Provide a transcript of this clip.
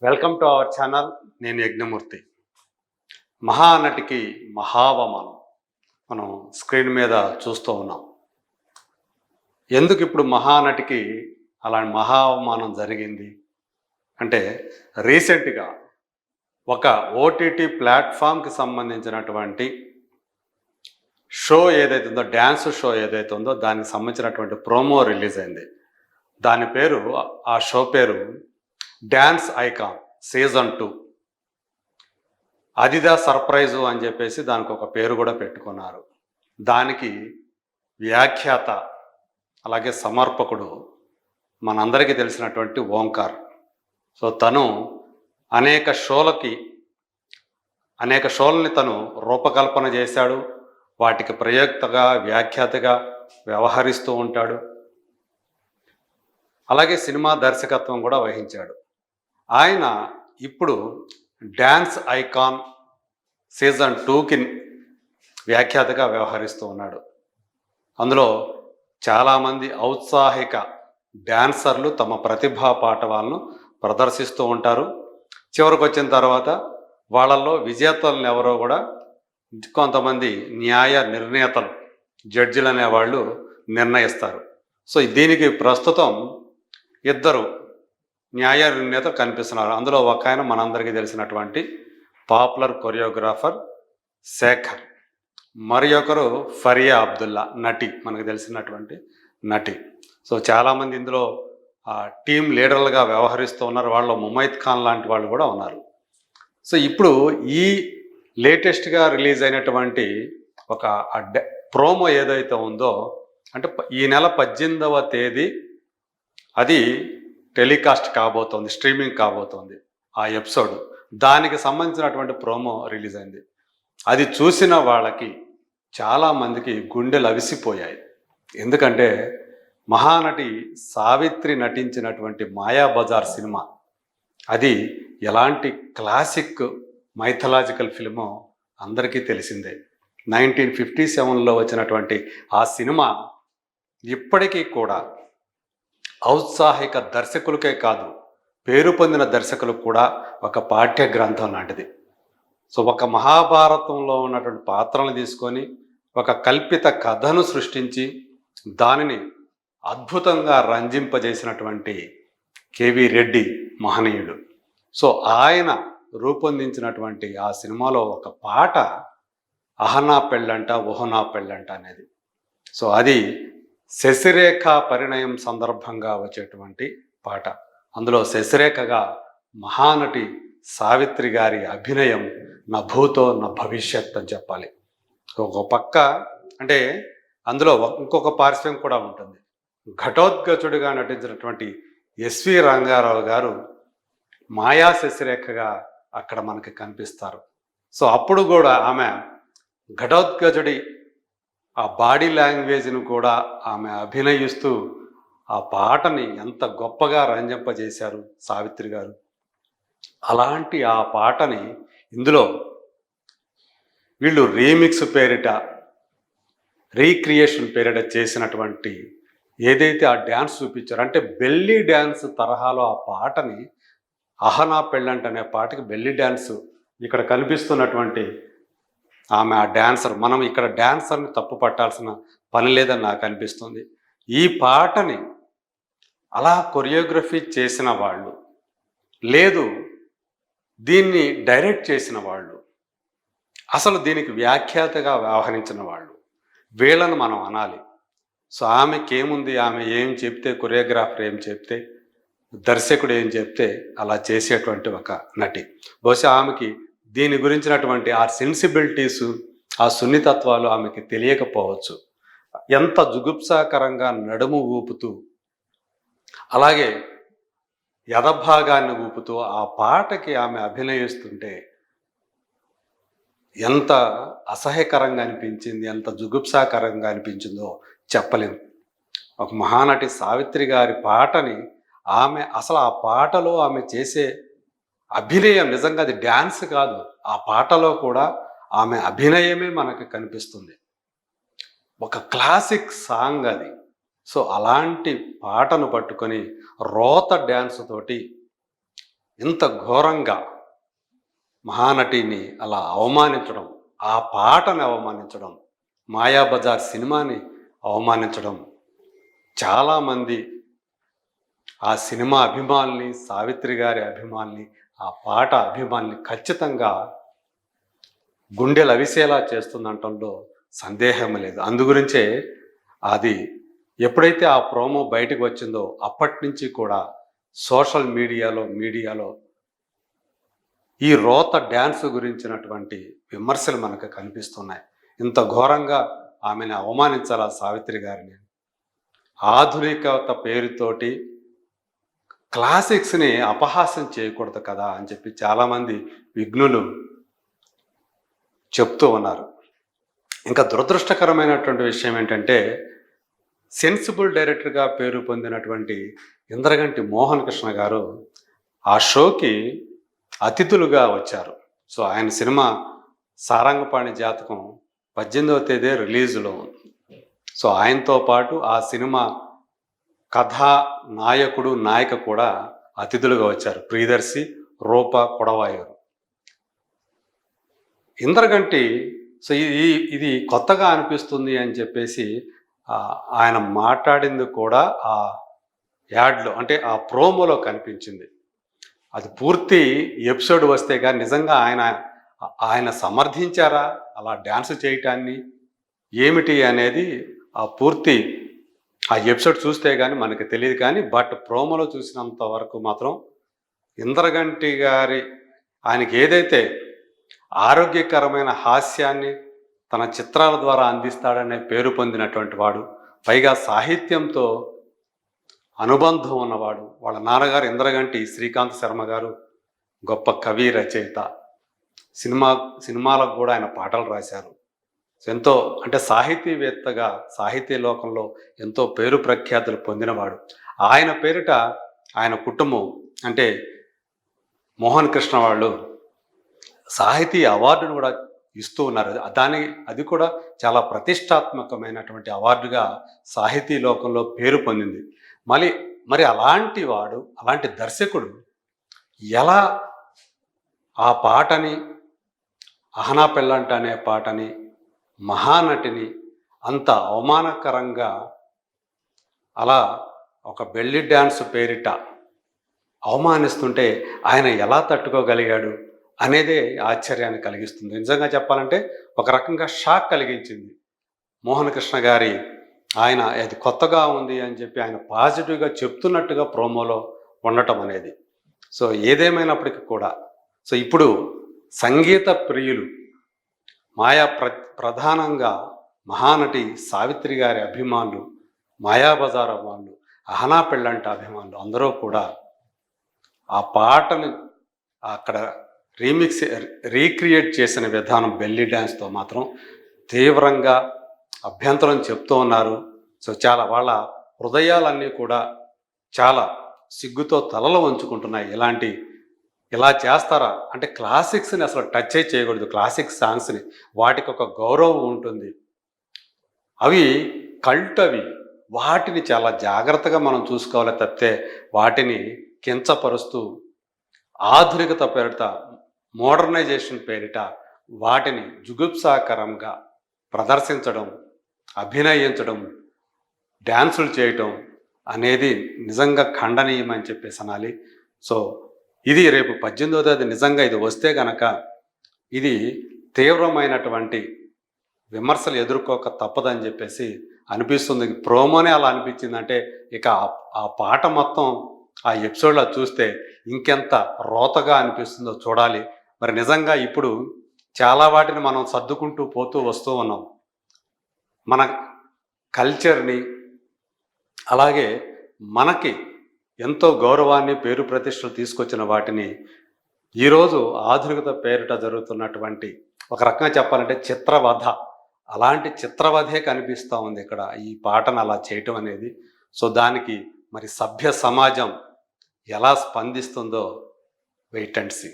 Welcome to our channel. నేను యజ్ఞమూర్తి. మహానటికి మహావమానం మనం screen మీద చూస్తూ ఉన్నాం. ఎందుకు ఇప్పుడు మహానటికి అలాంటి మహావమానం జరిగింది అంటే, రీసెంట్గా ఒక ఓటీటీ ప్లాట్ఫామ్కి సంబంధించినటువంటి షో ఏదైతే ఉందో, డ్యాన్స్ షో ఏదైతే ఉందో దానికి సంబంధించినటువంటి ప్రోమో రిలీజ్ అయింది. దాని పేరు, ఆ షో పేరు డ్యాన్స్ ఐకాన్ సీజన్ 2. అదిదా సర్ప్రైజు అని చెప్పేసి దానికి ఒక పేరు కూడా పెట్టుకున్నారు. దానికి వ్యాఖ్యాత అలాగే సమర్పకుడు మనందరికీ తెలిసినటువంటి ఓంకార్. సో తను అనేక షోలని తను రూపకల్పన చేశాడు. వాటికి ప్రయోక్తగా, వ్యాఖ్యాతగా వ్యవహరిస్తూ ఉంటాడు. అలాగే సినిమా దర్శకత్వం కూడా వహించాడు. ఆయన ఇప్పుడు డ్యాన్స్ ఐకాన్ సీజన్ 2కి వ్యాఖ్యాతగా వ్యవహరిస్తూ ఉన్నాడు. అందులో చాలామంది ఔత్సాహిక డ్యాన్సర్లు తమ ప్రతిభా పాటవాలను ప్రదర్శిస్తూ ఉంటారు. చివరికి వచ్చిన తర్వాత వాళ్ళల్లో విజేతలను ఎవరో కూడా కొంతమంది న్యాయ నిర్ణేతలు, జడ్జిలు అనేవాళ్ళు నిర్ణయిస్తారు. సో దీనికి ప్రస్తుతం ఇద్దరు న్యాయ నిర్ణేతలు కనిపిస్తున్నారు. అందులో ఒక ఆయన మనందరికీ తెలిసినటువంటి పాపులర్ కొరియోగ్రాఫర్ శేఖర్, మరి ఒకరు ఫరియా అబ్దుల్లా, నటి, మనకు తెలిసినటువంటి నటి. సో చాలామంది ఇందులో టీం లీడర్లుగా వ్యవహరిస్తూ ఉన్నారు. వాళ్ళు ముమైత్ ఖాన్ లాంటి వాళ్ళు కూడా ఉన్నారు. సో ఇప్పుడు ఈ లేటెస్ట్గా రిలీజ్ అయినటువంటి ఒక ప్రోమో ఏదైతే ఉందో, అంటే ఈ నెల 18వ తేదీ అది టెలికాస్ట్ కాబోతోంది, స్ట్రీమింగ్ కాబోతోంది ఆ ఎపిసోడ్. దానికి సంబంధించినటువంటి ప్రోమో రిలీజ్ అయింది. అది చూసిన వాళ్ళకి చాలామందికి గుండెలు అవిసిపోయాయి. ఎందుకంటే మహానటి సావిత్రి నటించినటువంటి మాయాబజార్ సినిమా, అది ఎలాంటి క్లాసిక్ మైథలాజికల్ ఫిల్మో అందరికీ తెలిసిందే. 1957లో వచ్చినటువంటి ఆ సినిమా ఇప్పటికీ కూడా ఔత్సాహిక దర్శకులకే కాదు, పేరు పొందిన దర్శకులకు కూడా ఒక పాఠ్య గ్రంథం లాంటిది. సో ఒక మహాభారతంలో ఉన్నటువంటి పాత్రలను తీసుకొని ఒక కల్పిత కథను సృష్టించి దానిని అద్భుతంగా రంజింపజేసినటువంటి కేవి రెడ్డి మహనీయుడు. సో ఆయన రూపొందించినటువంటి ఆ సినిమాలో ఒక పాట అహనా పెళ్ళంట ఓహనా పెళ్ళంట అనేది. సో అది శశిరేఖ పరిణయం సందర్భంగా వచ్చేటువంటి పాట. అందులో శశిరేఖగా మహానటి సావిత్రి గారి అభినయం నా భూతో నా భవిష్యత్ అని చెప్పాలి. ఒక పక్క అంటే అందులో ఇంకొక పార్శ్వం కూడా ఉంటుంది. ఘటోద్గజుడిగా నటించినటువంటి ఎస్వి రంగారావు గారు మాయా శశిరేఖగా అక్కడ మనకి కనిపిస్తారు. సో అప్పుడు కూడా ఆమె ఘటోద్గజుడి ఆ బాడీ లాంగ్వేజ్ను కూడా ఆమె అభినయిస్తూ ఆ పాటని ఎంత గొప్పగా రంజింపజేశారు సావిత్రి గారు. అలాంటి ఆ పాటని ఇందులో వీళ్ళు రీమిక్స్ పేరిట, రీక్రియేషన్ పేరిట చేసినటువంటి ఏదైతే ఆ డ్యాన్స్ చూపించారో, అంటే బెల్లీ డ్యాన్స్ తరహాలో ఆ పాటని, అహనా పెళ్ళంట అనే పాటకి బెల్లీ డ్యాన్స్ ఇక్కడ కనిపిస్తున్నటువంటి ఆమె ఆ డ్యాన్సర్. మనం ఇక్కడ డ్యాన్సర్ని తప్పు పట్టాల్సిన పని లేదని నాకు అనిపిస్తుంది. ఈ పాటని అలా కొరియోగ్రఫీ చేసిన వాళ్ళు, లేదు దీన్ని డైరెక్ట్ చేసిన వాళ్ళు, అసలు దీనికి వ్యాఖ్యాతగా వ్యవహరించిన వాళ్ళు, వీళ్ళను మనం అనాలి. సో ఆమెకి ఏముంది, ఆమె ఏం చెప్తే, కొరియోగ్రాఫర్ ఏం చెప్తే, దర్శకుడు ఏం చెప్తే అలా చేసేటువంటి ఒక నటి. బహుశా ఆమెకి దీని గురించినటువంటి ఆ సెన్సిబిలిటీస్, ఆ సున్నితత్వాలు ఆమెకి తెలియకపోవచ్చు. ఎంత జుగుప్సాకరంగా నడుము ఊపుతూ, అలాగే యథభాగాన్ని ఊపుతూ ఆ పాటకి ఆమె అభినయిస్తుంటే ఎంత అసహ్యకరంగా అనిపించింది, ఎంత జుగుప్సాకరంగా అనిపించిందో చెప్పలేము. ఒక మహానటి సావిత్రి గారి పాటని ఆమె అసలు ఆ పాటలో ఆమె చేసే అభినయం నిజంగా అది డ్యాన్స్ కాదు, ఆ పాటలో కూడా ఆమె అభినయమే మనకు కనిపిస్తుంది. ఒక క్లాసిక్ సాంగ్ అది. సో అలాంటి పాటను పట్టుకొని రోత డ్యాన్స్ తోటి ఇంత ఘోరంగా మహానటిని అలా అవమానించడం, ఆ పాటని అవమానించడం, మాయాబజార్ సినిమాని అవమానించడం, చాలామంది ఆ సినిమా అభిమానుల్ని, సావిత్రి గారి అభిమానుల్ని, ఆ పాట అభిమానుల్ని ఖచ్చితంగా గుండెలు అవిసేలా చేస్తుందంటంలో సందేహం లేదు. అందుగురించే అది ఎప్పుడైతే ఆ ప్రోమో బయటకు వచ్చిందో అప్పటి నుంచి కూడా సోషల్ మీడియాలో ఈ రోత డ్యాన్స్ గురించినటువంటి విమర్శలు మనకు కనిపిస్తున్నాయి. ఇంత ఘోరంగా ఆమెను అవమానించాలా సావిత్రి గారిని? ఆధునికత పేరుతోటి క్లాసిక్స్ని అపహాస్యం చేయకూడదు కదా అని చెప్పి చాలామంది విఘ్నులు చెప్తూ ఉన్నారు. ఇంకా దురదృష్టకరమైనటువంటి విషయం ఏంటంటే, సెన్సిబుల్ డైరెక్టర్గా పేరు పొందినటువంటి ఇంద్రగంటి మోహన్ కృష్ణ గారు ఆ షోకి అతిథులుగా వచ్చారు. సో ఆయన సినిమా సారంగపాణి జాతకం 18వ తేదీ రిలీజులో ఉంది. సో ఆయనతో పాటు ఆ సినిమా కథా నాయకుడు, నాయిక కూడా అతిథులుగా వచ్చారు. ప్రియదర్శి, రూప కొడవాయూరు. ఇంద్రగంటి సో ఇది కొత్తగా అనిపిస్తుంది అని చెప్పేసి ఆయన మాట్లాడింది కూడా ఆ యాడ్లో, అంటే ఆ ప్రోమోలో కనిపించింది. అది పూర్తి ఎపిసోడ్ వస్తే కానీ నిజంగా ఆయన సమర్థించారా అలా డ్యాన్స్ చేయటాన్ని, ఏమిటి అనేది ఆ పూర్తి ఆ ఎపిసోడ్ చూస్తే కానీ మనకి తెలియదు. కానీ బట్ ప్రోమోలో చూసినంత వరకు మాత్రం ఇంద్రగంటి గారి ఆయనకి ఏదైతే ఆరోగ్యకరమైన హాస్యాన్ని తన చిత్రాల ద్వారా అందిస్తాడనే పేరు పొందినటువంటి వాడు, పైగా సాహిత్యంతో అనుబంధం ఉన్నవాడు. వాళ్ళ నాన్నగారు ఇంద్రగంటి శ్రీకాంత్ శర్మ గారు గొప్ప కవి, రచయిత, సినిమాలకు కూడా ఆయన పాటలు రాశారు. ఎంతో అంటే సాహితీవేత్తగా సాహితీ లోకంలో ఎంతో పేరు ప్రఖ్యాతులు పొందినవాడు. ఆయన పేరిట ఆయన కుటుంబం అంటే మోహన్ కృష్ణ వాళ్ళు సాహితీ అవార్డును కూడా ఇస్తూ ఉన్నారు. అది కూడా చాలా ప్రతిష్టాత్మకమైనటువంటి అవార్డుగా సాహితీ లోకంలో పేరు పొందింది. మరి అలాంటి దర్శకుడు ఎలా ఆ పాటని, అహనా పెళ్ళంట అనే పాటని, మహానటిని అంత అవమానకరంగా అలా ఒక బెల్లి డ్యాన్స్ పేరిట అవమానిస్తుంటే ఆయన ఎలా తట్టుకోగలిగాడు అనేదే ఆశ్చర్యాన్ని కలిగిస్తుంది. నిజంగా చెప్పాలంటే ఒక రకంగా షాక్ కలిగించింది. మోహన్ కృష్ణ గారి ఆయన అది కొత్తగా ఉంది అని చెప్పి ఆయన పాజిటివ్గా చెప్తున్నట్టుగా ప్రోమోలో ఉండటం అనేది. సో ఏదేమైనప్పటికీ కూడా సో ఇప్పుడు సంగీత ప్రియులు ప్రధానంగా మహానటి సావిత్రి గారి అభిమానులు, మాయాబజార్ అభిమానులు, అహనా పెళ్ళంట అభిమానులు అందరూ కూడా ఆ పాటను అక్కడ రీక్రియేట్ చేసిన విధానం బెల్లీ డ్యాన్స్తో మాత్రం తీవ్రంగా అభ్యంతరం చెప్తూ ఉన్నారు. సో చాలా వాళ్ళ హృదయాలన్నీ కూడా చాలా సిగ్గుతో తలలు వంచుకుంటున్నాయి. ఇలా చేస్తారా అంటే క్లాసిక్స్ని అసలు టచ్ చేయకూడదు. క్లాసిక్ సాంగ్స్ని వాటికి ఒక గౌరవం ఉంటుంది. అవి కల్ట్, వాటిని చాలా జాగ్రత్తగా మనం చూసుకోవాలి తప్పితే వాటిని కించపరుస్తూ ఆధునికత పేరిట, మోడర్నైజేషన్ పేరిట వాటిని జుగుప్సాకరంగా ప్రదర్శించడం, అభినయించడం, డ్యాన్సులు చేయటం అనేది నిజంగా ఖండనీయమని చెప్పేసి అనాలి. సో ఇది రేపు 18వ తేదీ నిజంగా ఇది వస్తే గనక ఇది తీవ్రమైనటువంటి విమర్శలు ఎదుర్కోక తప్పదని చెప్పేసి అనిపిస్తుంది. ప్రోమోనే అలా అనిపించిందంటే ఇక ఆ పాట మొత్తం ఆ ఎపిసోడ్లో చూస్తే ఇంకెంత రోతగా అనిపిస్తుందో చూడాలి. మరి నిజంగా ఇప్పుడు చాలా వాటిని మనం సర్దుకుంటూ వస్తూ ఉన్నాం. మన కల్చర్ని, అలాగే మనకి ఎంతో గౌరవాన్ని, పేరు ప్రతిష్టలు తీసుకొచ్చిన వాటిని ఈరోజు ఆధునికత పేరిట జరుగుతున్నటువంటి ఒక రకంగా చెప్పాలంటే చిత్రవధ, అలాంటి చిత్రవధే కనిపిస్తూ ఉంది ఇక్కడ ఈ పాటను అలా చేయటం అనేది. సో దానికి మరి సభ్య సమాజం ఎలా స్పందిస్తుందో వెయిట్ అండ్ సీ.